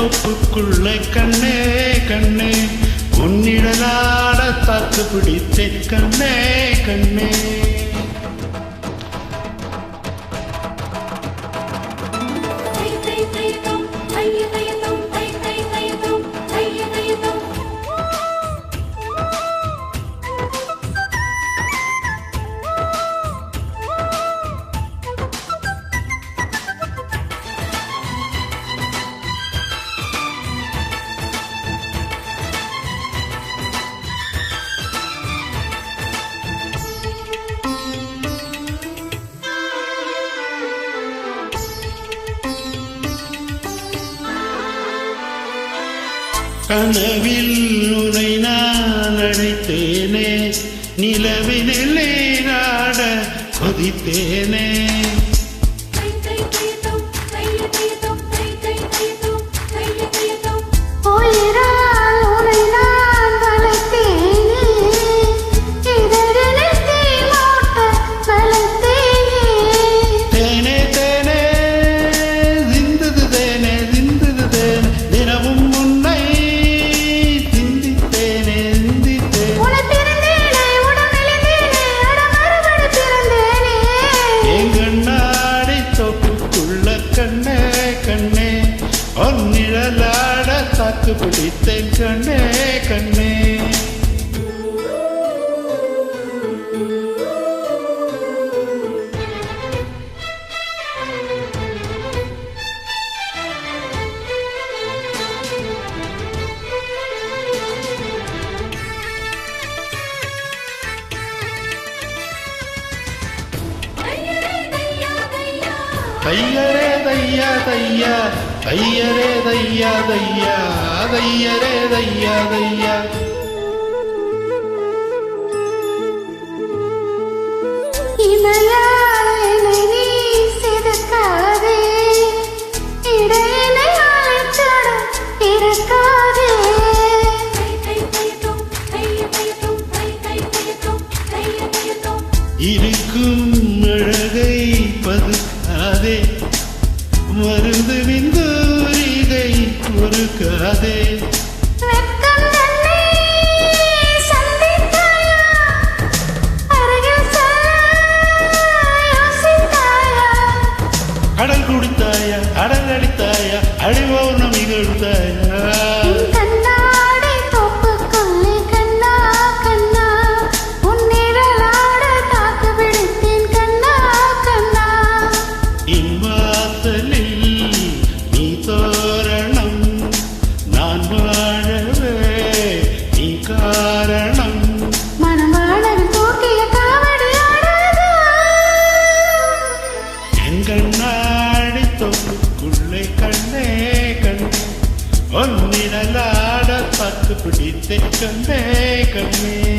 தோப்புக்குள்ள கண்ணே கண்ணே உன்னிடலாட தாக்கு பிடித்தே கண்ணே கண்ணே. கனவில் உனை நான் அழைத்தேனே நிலவினில் நீராட கொதித்தேனே. நிழலாட தாக்கு பிடித்தேன் கண்ணே கண்ணே. தையரே தையா தையா தையரே தையா தையா தையரே தையா தையா. இருக்கும் அழகை பதுக்காதே மருந்து விந்தூரிகை பொறுக்காதே. கடல் குடித்தாயா அடல் அடித்தாயா அழிவௌர்ணமி கொடுத்தாயா. கண்ணாடி தொப்புக்குள்ளே கண்ணே கண்ணே ஒன்னிடலாட தாக்கு பிடித்தே கண்ணே கண்ணே.